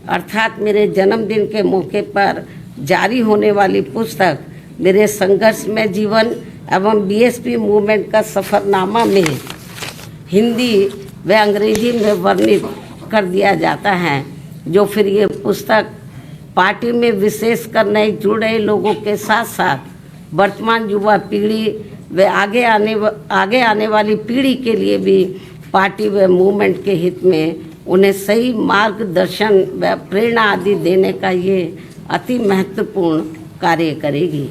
अर्थात मेरे जन्मदिन के मौके पर जारी होने वाली पुस्तक मेरे संघर्षमय जीवन एवं बीएसपी मूवमेंट का सफ़रनामा में हिंदी व अंग्रेजी में वर्णित कर दिया जाता है, जो फिर ये पुस्तक पार्टी में विशेषकर नए जुड़े लोगों के साथ साथ वर्तमान युवा पीढ़ी व आगे आने वाली पीढ़ी के लिए भी पार्टी व मूवमेंट के हित में उन्हें सही मार्गदर्शन व प्रेरणा आदि देने का ये अति महत्वपूर्ण कार्य करेगी,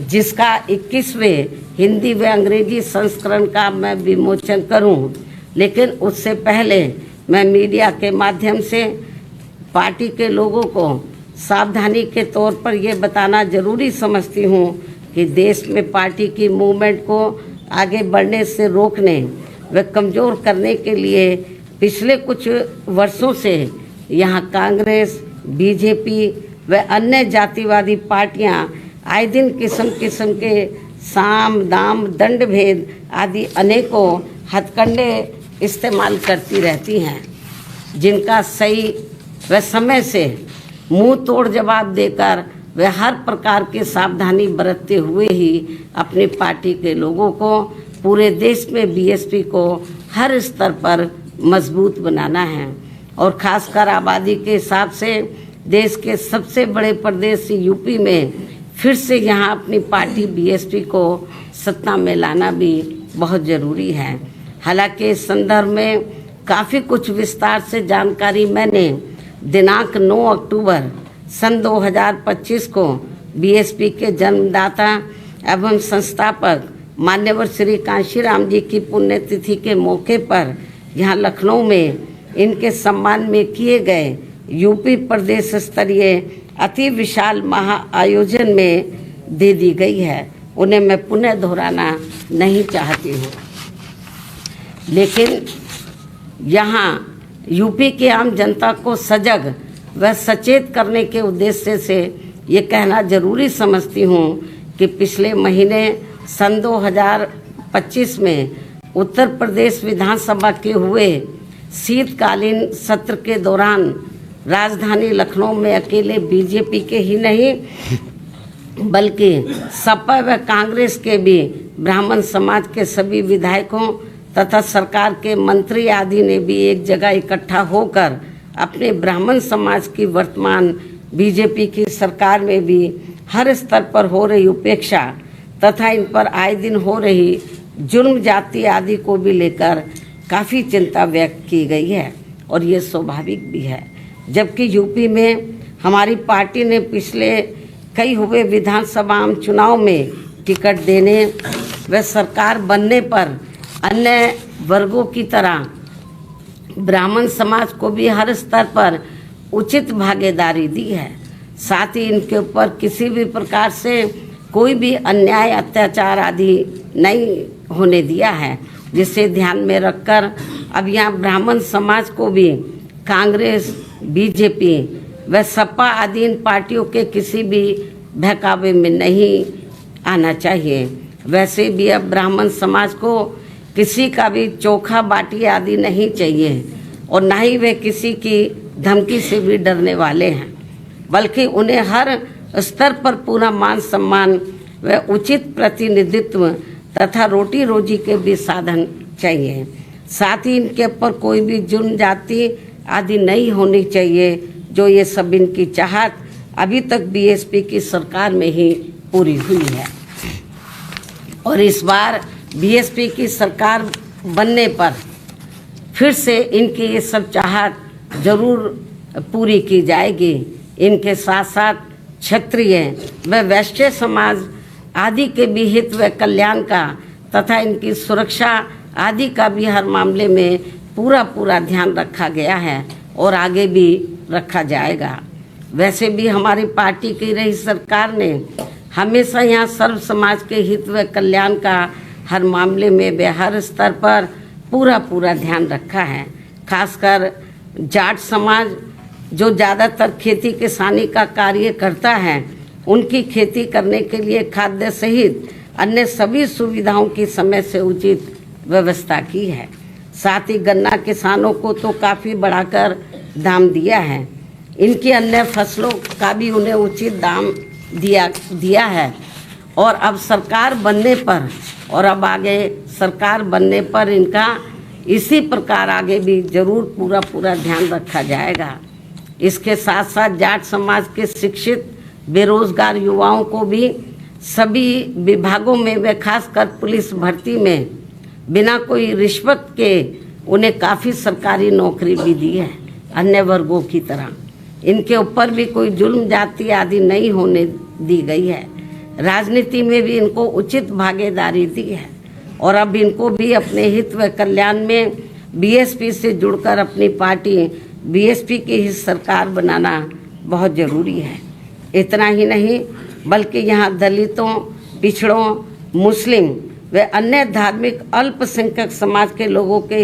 जिसका 21वें हिंदी व अंग्रेजी संस्करण का मैं विमोचन करूं। लेकिन उससे पहले मैं मीडिया के माध्यम से पार्टी के लोगों को सावधानी के तौर पर यह बताना जरूरी समझती हूं कि देश में पार्टी की मूवमेंट को आगे बढ़ने से रोकने व कमज़ोर करने के लिए पिछले कुछ वर्षों से यहाँ कांग्रेस, बीजेपी व अन्य जातिवादी पार्टियां आए दिन किस्म किस्म के साम दाम दंड भेद आदि अनेकों हथकंडे इस्तेमाल करती रहती हैं, जिनका सही व समय से मुंह तोड़ जवाब देकर वे हर प्रकार के सावधानी बरतते हुए ही अपनी पार्टी के लोगों को पूरे देश में बीएसपी को हर स्तर पर मजबूत बनाना है और खासकर आबादी के हिसाब से देश के सबसे बड़े प्रदेश यूपी में फिर से यहाँ अपनी पार्टी बीएसपी को सत्ता में लाना भी बहुत ज़रूरी है। हालांकि इस संदर्भ में काफ़ी कुछ विस्तार से जानकारी मैंने दिनांक 9 अक्टूबर सन 2025 को बीएसपी के जन्मदाता एवं संस्थापक मान्यवर श्री कांशीराम जी की पुण्यतिथि के मौके पर यहाँ लखनऊ में इनके सम्मान में किए गए यूपी प्रदेश स्तरीय अति विशाल महाआयोजन में दे दी गई है। उन्हें मैं पुनः दोहराना नहीं चाहती हूँ, लेकिन यहाँ यूपी की आम जनता को सजग व सचेत करने के उद्देश्य से ये कहना जरूरी समझती हूँ कि पिछले महीने सन 2025 में उत्तर प्रदेश विधानसभा के हुए शीतकालीन सत्र के दौरान राजधानी लखनऊ में अकेले बीजेपी के ही नहीं बल्कि सपा व कांग्रेस के भी ब्राह्मण समाज के सभी विधायकों तथा सरकार के मंत्री आदि ने भी एक जगह इकट्ठा होकर अपने ब्राह्मण समाज की वर्तमान बीजेपी की सरकार में भी हर स्तर पर हो रही उपेक्षा तथा इन पर आए दिन हो रही जुर्म जाति आदि को भी लेकर काफ़ी चिंता व्यक्त की गई है और ये स्वाभाविक भी है। जबकि यूपी में हमारी पार्टी ने पिछले कई हुए विधानसभा चुनाव में टिकट देने व सरकार बनने पर अन्य वर्गों की तरह ब्राह्मण समाज को भी हर स्तर पर उचित भागीदारी दी है। साथ ही इनके ऊपर किसी भी प्रकार से कोई भी अन्याय अत्याचार आदि नहीं होने दिया है, जिसे ध्यान में रखकर अब यहाँ ब्राह्मण समाज को भी कांग्रेस, बीजेपी व सपा आदि इन पार्टियों के किसी भी बहकावे में नहीं आना चाहिए। वैसे भी अब ब्राह्मण समाज को किसी का भी चोखा बाटी आदि नहीं चाहिए और न ही वे किसी की धमकी से भी डरने वाले हैं, बल्कि उन्हें हर स्तर पर पूरा मान सम्मान व उचित प्रतिनिधित्व तथा रोटी रोजी के भी साधन चाहिए। साथ ही इनके ऊपर कोई भी जुर्म जाति आदि नहीं होनी चाहिए, जो ये सब इनकी चाहत अभी तक बीएसपी की सरकार में ही पूरी हुई है। और इस बार बीएसपी की सरकार बनने पर फिर से इनकी ये सब चाहत जरूर पूरी की जाएगी। इनके साथ साथ क्षत्रिय व वैश्य समाज आदि के भी हित व कल्याण का तथा इनकी सुरक्षा आदि का भी हर मामले में पूरा ध्यान रखा गया है और आगे भी रखा जाएगा। वैसे भी हमारी पार्टी की रही सरकार ने हमेशा यहाँ सर्व समाज के हित व कल्याण का हर मामले में वे हर स्तर पर पूरा ध्यान रखा है। खासकर जाट समाज जो ज़्यादातर खेती किसानी का कार्य करता है, उनकी खेती करने के लिए खाद्य सहित अन्य सभी सुविधाओं की समय से उचित व्यवस्था की है। साथ ही गन्ना किसानों को तो काफ़ी बढ़ाकर दाम दिया है। इनकी अन्य फसलों का भी उन्हें उचित दाम दिया है। और अब सरकार बनने पर और अब आगे सरकार बनने पर इनका इसी प्रकार आगे भी जरूर पूरा ध्यान रखा जाएगा। इसके साथ साथ जाट समाज के शिक्षित बेरोजगार युवाओं को भी सभी विभागों में व खासकर पुलिस भर्ती में बिना कोई रिश्वत के उन्हें काफ़ी सरकारी नौकरी भी दी है। अन्य वर्गों की तरह इनके ऊपर भी कोई जुल्म जाति आदि नहीं होने दी गई है। राजनीति में भी इनको उचित भागीदारी दी है और अब इनको भी अपने हित व कल्याण में बीएसपी से जुड़कर अपनी पार्टी बीएसपी की ही सरकार बनाना बहुत ज़रूरी है। इतना ही नहीं बल्कि यहाँ दलितों, पिछड़ों, मुस्लिम व अन्य धार्मिक अल्पसंख्यक समाज के लोगों के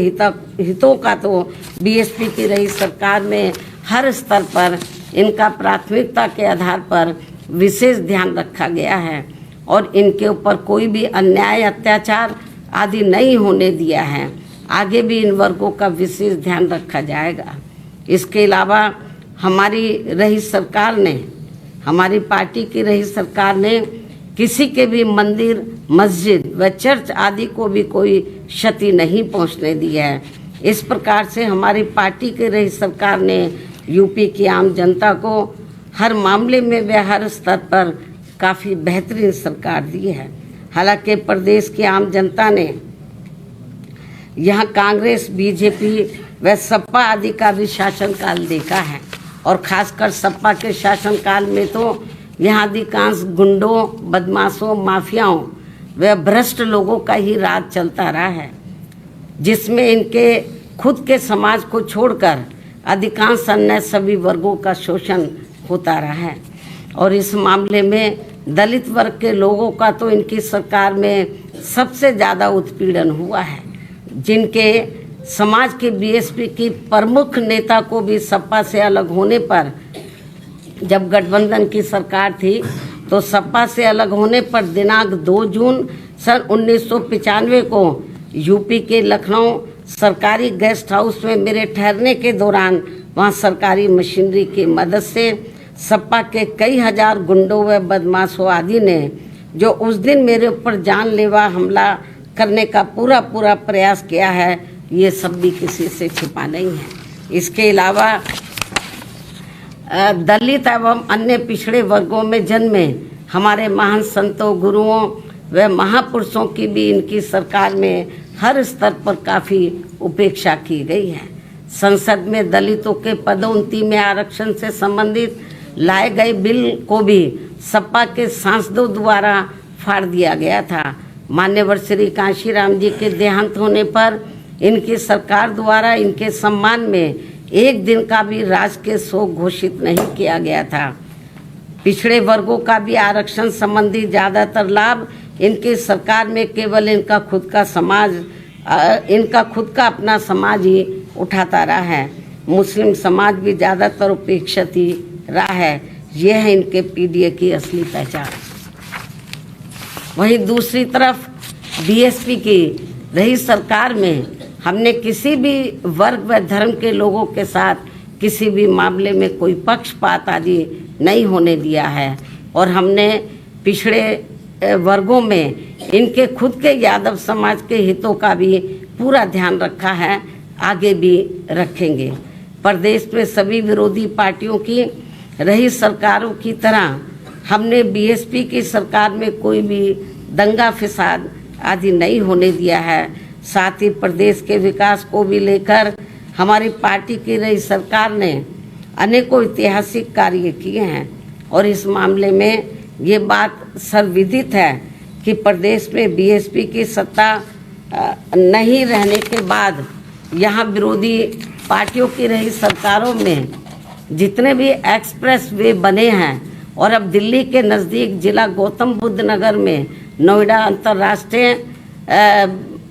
हितों का तो बीएसपी की रही सरकार में हर स्तर पर इनका प्राथमिकता के आधार पर विशेष ध्यान रखा गया है और इनके ऊपर कोई भी अन्याय, अत्याचार आदि नहीं होने दिया है। आगे भी इन वर्गों का विशेष ध्यान रखा जाएगा। इसके अलावा हमारी पार्टी की रही सरकार ने किसी के भी मंदिर, मस्जिद व चर्च आदि को भी कोई क्षति नहीं पहुंचने दी है। इस प्रकार से हमारी पार्टी की रही सरकार ने यूपी की आम जनता को हर मामले में व हर स्तर पर काफ़ी बेहतरीन सरकार दी है। हालांकि प्रदेश की आम जनता ने यहाँ कांग्रेस, बीजेपी व सपा आदि का भी शासनकाल देखा है और खासकर सपा के शासनकाल में तो यहाँ अधिकांश गुंडों, बदमाशों, माफियाओं व भ्रष्ट लोगों का ही राज चलता रहा है, जिसमें इनके खुद के समाज को छोड़कर अधिकांश अन्य सभी वर्गों का शोषण होता रहा है। और इस मामले में दलित वर्ग के लोगों का तो इनकी सरकार में सबसे ज़्यादा उत्पीड़न हुआ है, जिनके समाज के बीएसपी की प्रमुख नेता को भी सपा से अलग होने पर, जब गठबंधन की सरकार थी तो सपा से अलग होने पर दिनांक 2 जून सन 1995 को यूपी के लखनऊ सरकारी गेस्ट हाउस में मेरे ठहरने के दौरान वहां सरकारी मशीनरी की मदद से सपा के कई हजार गुंडों व बदमाशों आदि ने जो उस दिन मेरे ऊपर जानलेवा हमला करने का पूरा प्रयास किया है, ये सब भी किसी से छिपा नहीं है। इसके अलावा दलित एवं अन्य पिछड़े वर्गों में जन्मे हमारे महान संतों, गुरुओं व महापुरुषों की भी इनकी सरकार में हर स्तर पर काफ़ी उपेक्षा की गई है। संसद में दलितों के पदोन्नति में आरक्षण से संबंधित लाए गए बिल को भी सपा के सांसदों द्वारा फाड़ दिया गया था। मान्यवर श्री कांशीराम जी के देहांत होने पर इनकी सरकार द्वारा इनके सम्मान में एक दिन का भी राजकीय शोक घोषित नहीं किया गया था। पिछड़े वर्गों का भी आरक्षण संबंधी ज़्यादातर लाभ इनकी सरकार में केवल इनका खुद का अपना समाज ही उठाता रहा है। मुस्लिम समाज भी ज़्यादातर उपेक्षित ही रहा है। यह है इनके पीडीए की असली पहचान। वहीं दूसरी तरफ बीएसपी की रही सरकार में हमने किसी भी वर्ग व धर्म के लोगों के साथ किसी भी मामले में कोई पक्षपात आदि नहीं होने दिया है और हमने पिछड़े वर्गों में इनके खुद के यादव समाज के हितों का भी पूरा ध्यान रखा है, आगे भी रखेंगे। प्रदेश में सभी विरोधी पार्टियों की रही सरकारों की तरह हमने बीएसपी की सरकार में कोई भी दंगा फसाद आदि नहीं होने दिया है। साथ ही प्रदेश के विकास को भी लेकर हमारी पार्टी की रही सरकार ने अनेकों ऐतिहासिक कार्य किए हैं और इस मामले में ये बात सर्वविदित है कि प्रदेश में बीएसपी की सत्ता नहीं रहने के बाद यहाँ विरोधी पार्टियों की रही सरकारों में जितने भी एक्सप्रेस वे बने हैं और अब दिल्ली के नज़दीक जिला गौतम बुद्ध नगर में नोएडा अंतर्राष्ट्रीय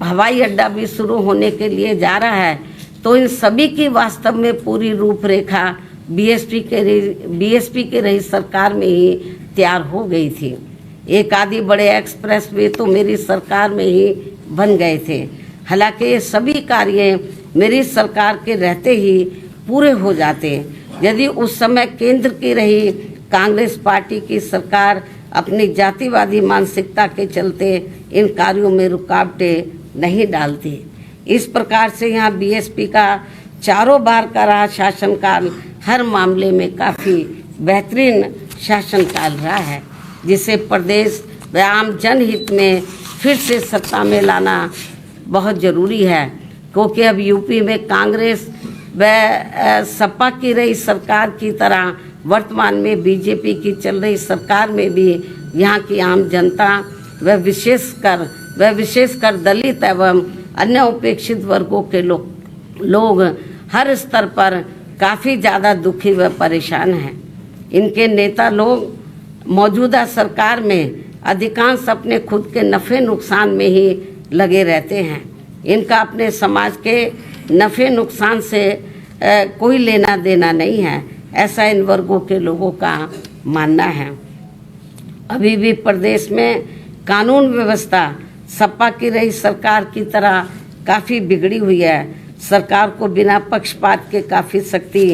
हवाई अड्डा भी शुरू होने के लिए जा रहा है, तो इन सभी की वास्तव में पूरी रूपरेखा बीएसपी के रही सरकार में ही तैयार हो गई थी। एक आदि बड़े एक्सप्रेस वे तो मेरी सरकार में ही बन गए थे। हालांकि ये सभी कार्य मेरी सरकार के रहते ही पूरे हो जाते, यदि उस समय केंद्र की रही कांग्रेस पार्टी की सरकार अपनी जातिवादी मानसिकता के चलते इन कार्यों में रुकावटें नहीं डालती। इस प्रकार से यहाँ बीएसपी का चारों बार का रहा शासनकाल हर मामले में काफ़ी बेहतरीन शासनकाल रहा है, जिसे प्रदेश व आम जनहित में फिर से सत्ता में लाना बहुत ज़रूरी है, क्योंकि अब यूपी में कांग्रेस व सपा की रही सरकार की तरह वर्तमान में बीजेपी की चल रही सरकार में भी यहाँ की आम जनता व विशेषकर दलित एवं अन्य उपेक्षित वर्गों के लोग हर स्तर पर काफ़ी ज़्यादा दुखी व परेशान हैं। इनके नेता लोग मौजूदा सरकार में अधिकांश अपने खुद के नफ़े नुकसान में ही लगे रहते हैं। इनका अपने समाज के नफ़े नुकसान से कोई लेना देना नहीं है, ऐसा इन वर्गों के लोगों का मानना है। अभी भी प्रदेश में कानून व्यवस्था सपा की रही सरकार की तरह काफ़ी बिगड़ी हुई है। सरकार को बिना पक्षपात के काफ़ी सख्ती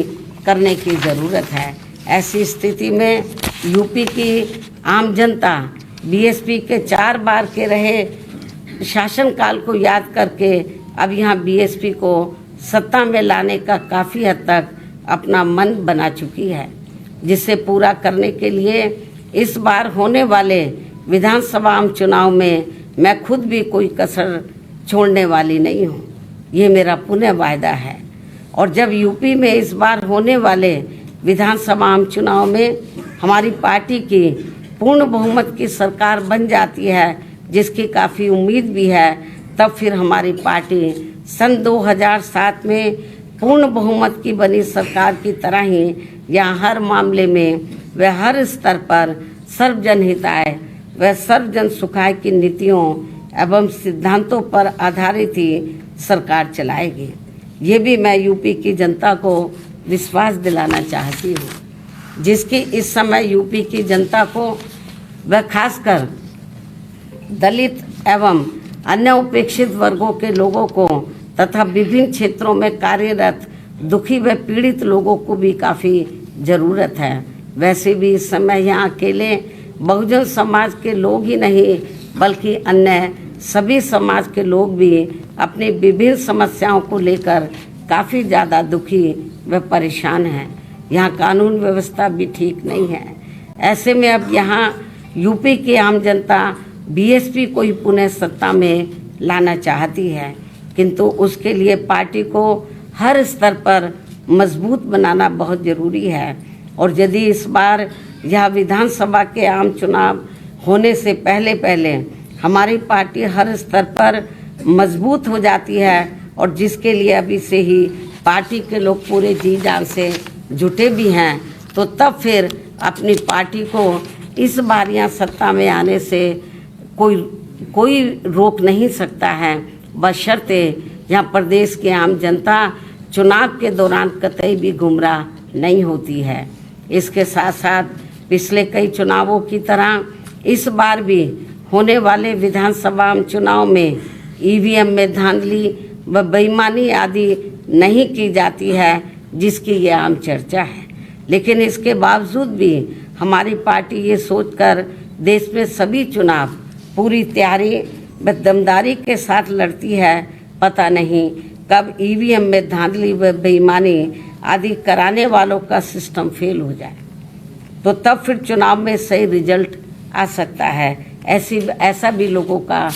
करने की ज़रूरत है। ऐसी स्थिति में यूपी की आम जनता बीएसपी के 4 बार के रहे शासनकाल को याद करके अब यहाँ बीएसपी को सत्ता में लाने का काफ़ी हद तक अपना मन बना चुकी है, जिसे पूरा करने के लिए इस बार होने वाले विधानसभा आम चुनाव में मैं खुद भी कोई कसर छोड़ने वाली नहीं हूँ। ये मेरा पुनः वायदा है। और जब यूपी में इस बार होने वाले विधानसभा आम चुनाव में हमारी पार्टी की पूर्ण बहुमत की सरकार बन जाती है, जिसकी काफ़ी उम्मीद भी है, तब फिर हमारी पार्टी सन 2007 में पूर्ण बहुमत की बनी सरकार की तरह ही यहाँ हर मामले में व हर स्तर पर सर्वजन हिताय व सर्वजन सुखाय की नीतियों एवं सिद्धांतों पर आधारित ही सरकार चलाएगी। ये भी मैं यूपी की जनता को विश्वास दिलाना चाहती हूँ, जिसकी इस समय यूपी की जनता को व खासकर दलित एवं अन्य उपेक्षित वर्गों के लोगों को तथा विभिन्न क्षेत्रों में कार्यरत दुखी व पीड़ित लोगों को भी काफ़ी ज़रूरत है। वैसे भी इस समय यहाँ अकेले बहुजन समाज के लोग ही नहीं, बल्कि अन्य सभी समाज के लोग भी अपनी विभिन्न समस्याओं को लेकर काफ़ी ज़्यादा दुखी व परेशान हैं। यहाँ कानून व्यवस्था भी ठीक नहीं है। ऐसे में अब यहाँ यूपी की आम जनता बीएसपी को ही पुनः सत्ता में लाना चाहती है, किंतु उसके लिए पार्टी को हर स्तर पर मजबूत बनाना बहुत ज़रूरी है। और यदि इस बार यह विधानसभा के आम चुनाव होने से पहले हमारी पार्टी हर स्तर पर मजबूत हो जाती है, और जिसके लिए अभी से ही पार्टी के लोग पूरे जी जान से जुटे भी हैं, तो तब फिर अपनी पार्टी को इस बार यहाँ सत्ता में आने से कोई रोक नहीं सकता है, बशर्ते यहाँ प्रदेश की आम जनता चुनाव के दौरान कतई भी गुमराह नहीं होती है। इसके साथ साथ पिछले कई चुनावों की तरह इस बार भी होने वाले विधानसभा चुनाव में ईवीएम में धांधली व बेईमानी आदि नहीं की जाती है, जिसकी ये आम चर्चा है। लेकिन इसके बावजूद भी हमारी पार्टी ये सोचकर देश में सभी चुनाव पूरी तैयारी व दमदारी के साथ लड़ती है, पता नहीं कब ईवीएम में धांधली व बेईमानी आदि कराने वालों का सिस्टम फेल हो जाए, तो तब फिर चुनाव में सही रिजल्ट आ सकता है। ऐसा भी लोगों का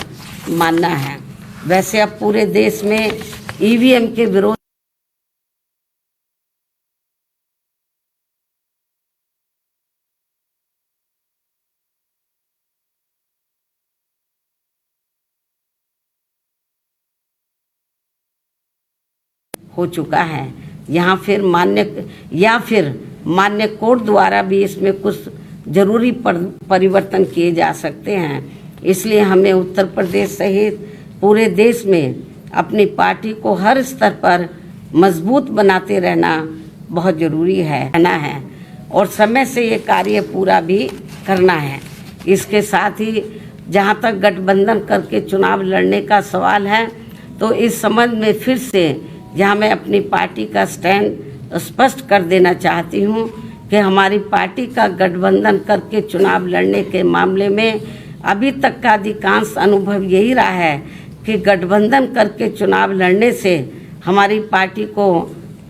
मानना है। वैसे अब पूरे देश में ईवीएम के विरोध हो चुका है। यहाँ फिर मान्य कोर्ट द्वारा भी इसमें कुछ जरूरी परिवर्तन किए जा सकते हैं। इसलिए हमें उत्तर प्रदेश सहित पूरे देश में अपनी पार्टी को हर स्तर पर मजबूत बनाते रहना बहुत ज़रूरी है और समय से ये कार्य पूरा भी करना है। इसके साथ ही जहाँ तक गठबंधन करके चुनाव लड़ने का सवाल है, तो इस संबंध में फिर से यहाँ मैं अपनी पार्टी का स्टैंड स्पष्ट कर देना चाहती हूँ कि हमारी पार्टी का गठबंधन करके चुनाव लड़ने के मामले में अभी तक का अधिकांश अनुभव यही रहा है कि गठबंधन करके चुनाव लड़ने से हमारी पार्टी को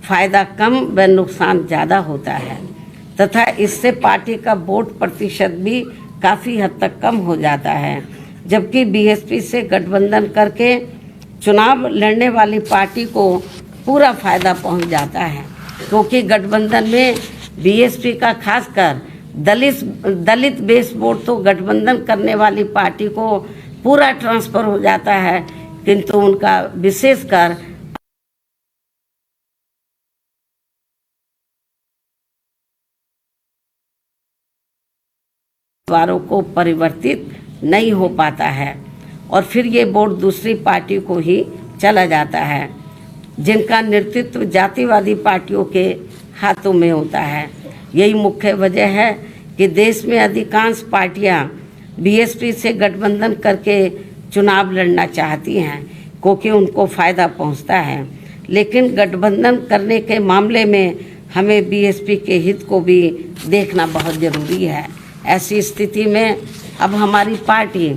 फायदा कम व नुकसान ज़्यादा होता है तथा इससे पार्टी का वोट प्रतिशत भी काफ़ी हद तक कम हो जाता है, जबकि बीएसपी से गठबंधन करके चुनाव लड़ने वाली पार्टी को पूरा फायदा पहुंच जाता है, क्योंकि गठबंधन में बीएसपी का खासकर दलित बेस वोट तो गठबंधन करने वाली पार्टी को पूरा ट्रांसफर हो जाता है, किंतु उनका विशेषकर उम्मीदवारों को परिवर्तित नहीं हो पाता है और फिर ये वोट दूसरी पार्टी को ही चला जाता है, जिनका नेतृत्व जातिवादी पार्टियों के हाथों में होता है। यही मुख्य वजह है कि देश में अधिकांश पार्टियां बीएसपी से गठबंधन करके चुनाव लड़ना चाहती हैं, क्योंकि उनको फ़ायदा पहुंचता है। लेकिन गठबंधन करने के मामले में हमें बीएसपी के हित को भी देखना बहुत ज़रूरी है। ऐसी स्थिति में अब हमारी पार्टी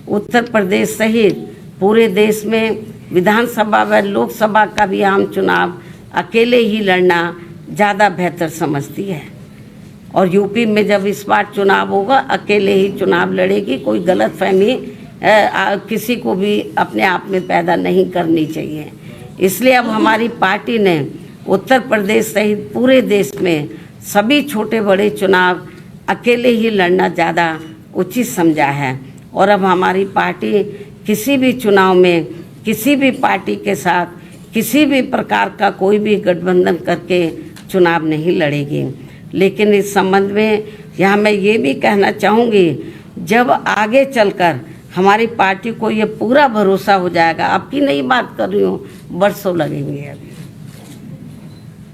उत्तर प्रदेश सहित पूरे देश में विधानसभा व लोकसभा का भी आम चुनाव अकेले ही लड़ना ज़्यादा बेहतर समझती है और यूपी में जब इस बार चुनाव होगा अकेले ही चुनाव लड़ेगी। कोई गलतफहमी किसी को भी अपने आप में पैदा नहीं करनी चाहिए। इसलिए अब हमारी पार्टी ने उत्तर प्रदेश सहित पूरे देश में सभी छोटे बड़े चुनाव अकेले ही लड़ना ज़्यादा उचित समझा है और अब हमारी पार्टी किसी भी चुनाव में किसी भी पार्टी के साथ किसी भी प्रकार का कोई भी गठबंधन करके चुनाव नहीं लड़ेगी। लेकिन इस संबंध में यहाँ मैं ये भी कहना चाहूँगी, जब आगे चलकर हमारी पार्टी को ये पूरा भरोसा हो जाएगा, आपकी नई बात कर रही हूँ, बरसों लगेंगे अभी,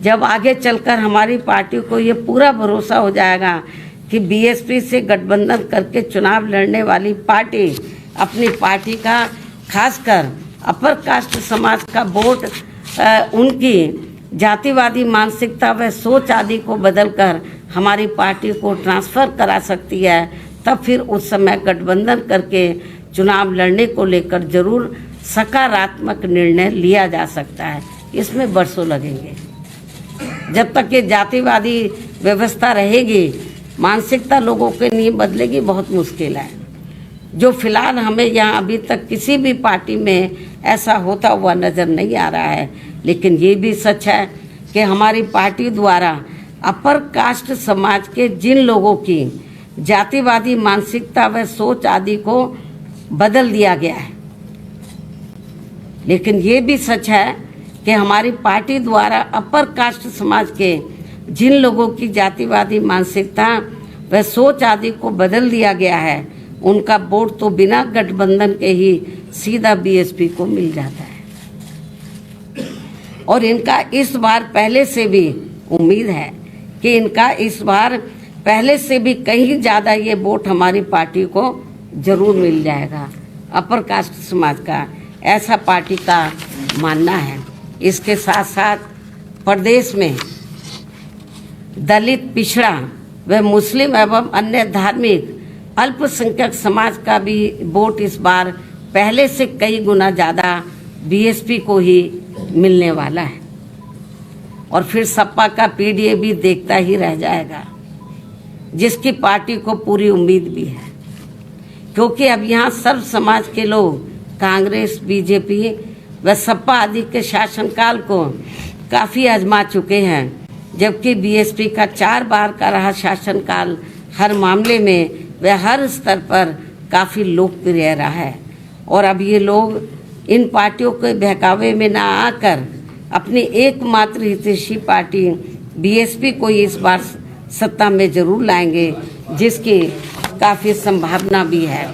जब आगे चलकर हमारी पार्टी को ये पूरा भरोसा हो जाएगा कि बीएसपी से गठबंधन करके चुनाव लड़ने वाली पार्टी अपनी पार्टी का खासकर अपर कास्ट समाज का वोट उनकी जातिवादी मानसिकता व सोच आदि को बदलकर हमारी पार्टी को ट्रांसफ़र करा सकती है, तब फिर उस समय गठबंधन करके चुनाव लड़ने को लेकर जरूर सकारात्मक निर्णय लिया जा सकता है। इसमें बरसों लगेंगे। जब तक ये जातिवादी व्यवस्था रहेगी, मानसिकता लोगों के नहीं बदलेगी, बहुत मुश्किल है। जो फिलहाल हमें यहाँ अभी तक किसी भी पार्टी में ऐसा होता हुआ नज़र नहीं आ रहा है। लेकिन ये भी सच है कि हमारी पार्टी द्वारा अपर कास्ट समाज के जिन लोगों की जातिवादी मानसिकता व सोच आदि को बदल दिया गया है, लेकिन ये भी सच है कि हमारी पार्टी द्वारा अपर कास्ट समाज के जिन लोगों की जातिवादी मानसिकता व सोच आदि को बदल दिया गया है, उनका वोट तो बिना गठबंधन के ही सीधा बीएसपी को मिल जाता है और इनका इस बार पहले से भी उम्मीद है कि इनका इस बार पहले से भी कहीं ज़्यादा ये वोट हमारी पार्टी को जरूर मिल जाएगा। अपर कास्ट समाज का ऐसा पार्टी का मानना है। इसके साथ साथ प्रदेश में दलित, पिछड़ा व मुस्लिम एवं अन्य धार्मिक अल्पसंख्यक समाज का भी वोट इस बार पहले से कई गुना ज़्यादा बीएसपी को ही मिलने वाला है और फिर सपा का पीडीए भी देखता ही रह जाएगा, जिसकी पार्टी को पूरी उम्मीद भी है, क्योंकि अब यहाँ सर्व समाज के लोग कांग्रेस, बीजेपी व सपा आदि के शासनकाल को काफ़ी आजमा चुके हैं, जबकि बीएसपी का 4 बार का रहा शासनकाल हर मामले में व हर स्तर पर काफ़ी लोकप्रिय रहा है। और अब ये लोग इन पार्टियों के बहकावे में ना आकर अपनी एकमात्र हितैषी पार्टी बीएसपी को इस बार सत्ता में जरूर लाएंगे, जिसकी काफ़ी संभावना भी है।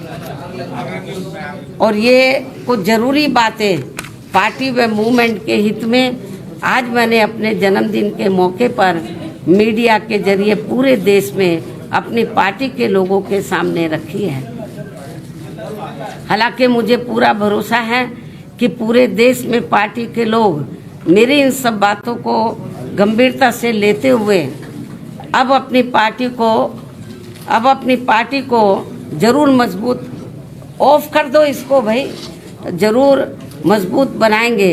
और ये कुछ ज़रूरी बातें पार्टी व मूवमेंट के हित में आज मैंने अपने जन्मदिन के मौके पर मीडिया के जरिए पूरे देश में अपनी पार्टी के लोगों के सामने रखी है। हालांकि मुझे पूरा भरोसा है कि पूरे देश में पार्टी के लोग मेरी इन सब बातों को गंभीरता से लेते हुए अब अपनी पार्टी को जरूर मजबूत, ऑफ कर दो इसको भाई, जरूर मजबूत बनाएंगे।